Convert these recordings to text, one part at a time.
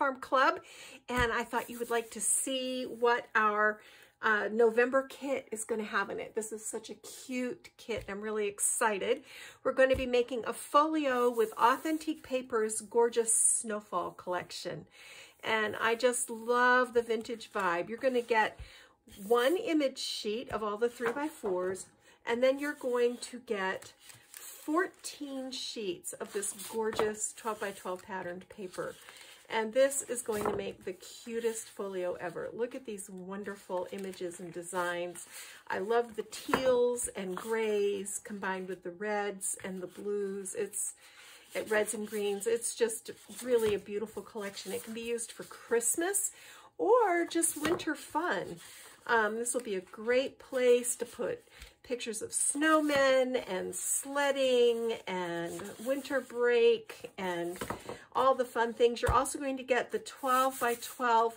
Farm Club, and I thought you would like to see what our November kit is going to have in it. This is such a cute kit. I'm really excited. We're going to be making a folio with Authentique Paper's gorgeous Snowfall collection. And I just love the vintage vibe. You're going to get one image sheet of all the 3x4s, and then you're going to get 14 sheets of this gorgeous 12x12 patterned paper. And this is going to make the cutest folio ever. Look at these wonderful images and designs. I love the teals and grays combined with the reds and the blues. Reds and greens. It's just really a beautiful collection. It can be used for Christmas or just winter fun. This will be a great place to put pictures of snowmen and sledding and winter break and all the fun things. You're also going to get the 12x12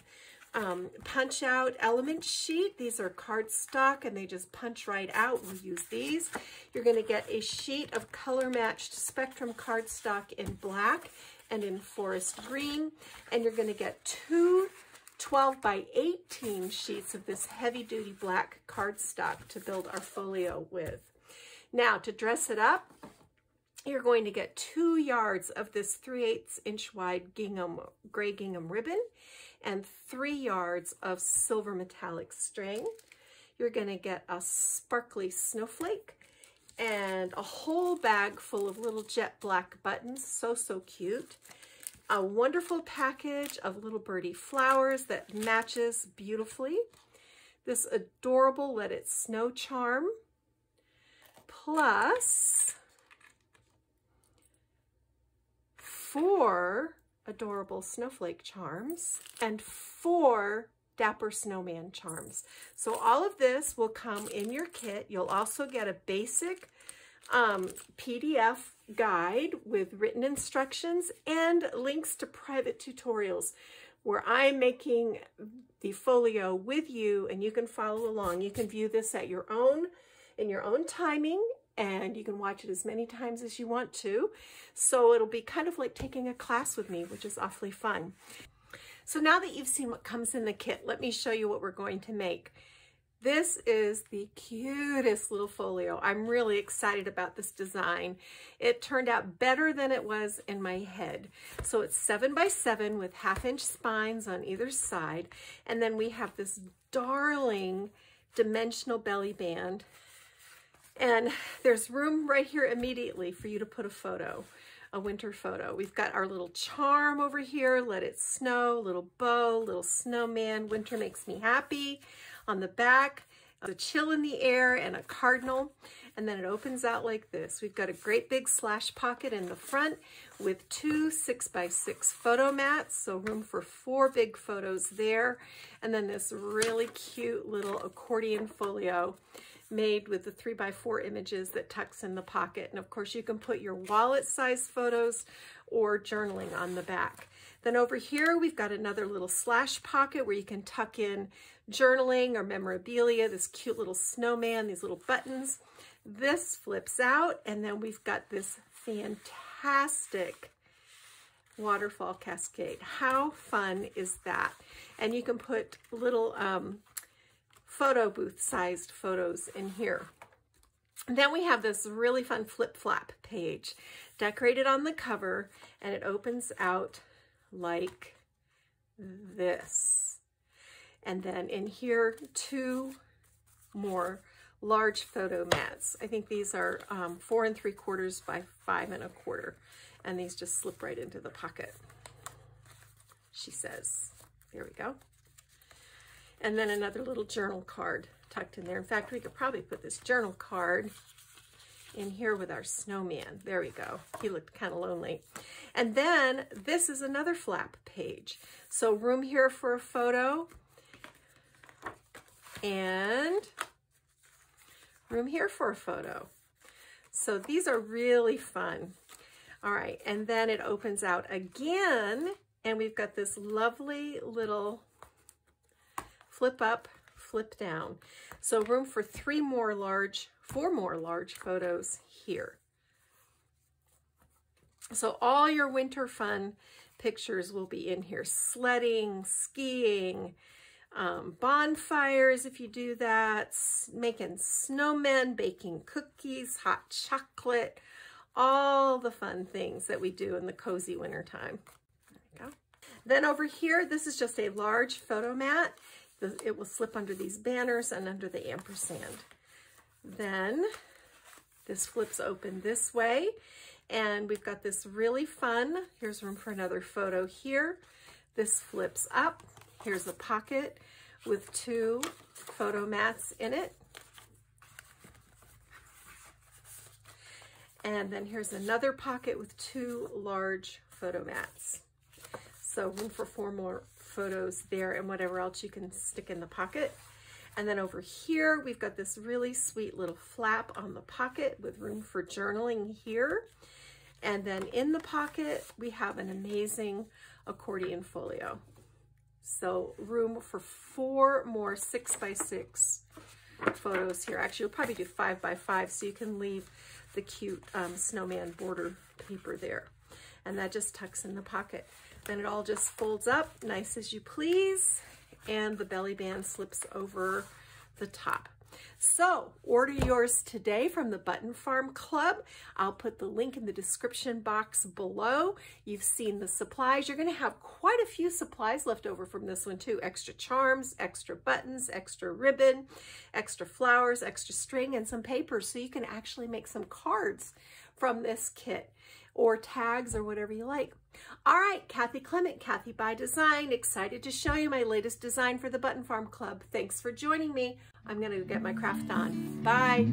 punch out element sheet. These are cardstock and they just punch right out. We'll use these. You're going to get a sheet of color matched spectrum cardstock in black and in forest green, and you're going to get two 12x18 sheets of this heavy-duty black cardstock to build our folio with. Now, to dress it up, you're going to get 2 yards of this 3/8 inch wide gray gingham ribbon and 3 yards of silver metallic string. You're going to get a sparkly snowflake and a whole bag full of little jet black buttons. So cute. A wonderful package of little birdie flowers that matches beautifully. This adorable Let It Snow charm, plus 4 adorable snowflake charms and 4 dapper snowman charms. So all of this will come in your kit. You'll also get a basic PDF guide with written instructions and links to private tutorials where I'm making the folio with you, and you can follow along. You can view this at your own, in your own timing, and you can watch it as many times as you want to. So it'll be kind of like taking a class with me, which is awfully fun. So now that you've seen what comes in the kit, let me show you what we're going to make. This is the cutest little folio. I'm really excited about this design. It turned out better than it was in my head. So it's 7x7 with 1/2 inch spines on either side. And then we have this darling dimensional belly band. And there's room right here immediately for you to put a photo, a winter photo. We've got our little charm over here, Let It Snow, little bow, little snowman, winter makes me happy. On the back, a chill in the air and a cardinal, and then it opens out like this. We've got a great big slash pocket in the front with 2 6x6 photo mats, so room for 4 big photos there, and then this really cute little accordion folio made with the 3x4 images that tucks in the pocket. And of course you can put your wallet size photos or journaling on the back. Then over here, we've got another little slash pocket where you can tuck in journaling or memorabilia, this cute little snowman, these little buttons. This flips out, and then we've got this fantastic waterfall cascade. How fun is that? And you can put little photo booth sized photos in here. And then we have this really fun flip flap page decorated on the cover, and it opens out like this. And then in here, 2 more large photo mats. I think these are 4 3/4 by 5 1/4, and these just slip right into the pocket, she says. There we go. And then another little journal card tucked in there. In fact, we could probably put this journal card in here with our snowman. There we go. He looked kind of lonely. And then this is another flap page. So room here for a photo and room here for a photo. So these are really fun. All right, and then it opens out again, and we've got this lovely little flip up, flip down. So room for 4 more large photos here. So all your winter fun pictures will be in here. Sledding, skiing, bonfires if you do that, making snowmen, baking cookies, hot chocolate, all the fun things that we do in the cozy winter time. There we go. Then over here, this is just a large photo mat. It will slip under these banners and under the ampersand. Then this flips open this way, and we've got this really fun, here's room for another photo here. This flips up. Here's a pocket with 2 photo mats in it. And then here's another pocket with 2 large photo mats. So room for 4 more photos there and whatever else you can stick in the pocket. And then over here, we've got this really sweet little flap on the pocket with room for journaling here. And then in the pocket, we have an amazing accordion folio. So room for 4 more 6x6 photos here. Actually, you'll probably do 5x5 so you can leave the cute snowman border paper there. And that just tucks in the pocket. Then it all just folds up, nice as you please, and the belly band slips over the top. So order yours today from the Button Farm Club. I'll put the link in the description box below. You've seen the supplies. You're going to have quite a few supplies left over from this one too. Extra charms, extra buttons, extra ribbon, extra flowers, extra string, and some papers. So you can actually make some cards from this kit or tags or whatever you like. All right, Kathy Clement, Kathy by Design, excited to show you my latest design for the Button Farm Club. Thanks for joining me. I'm going to get my craft on. Bye.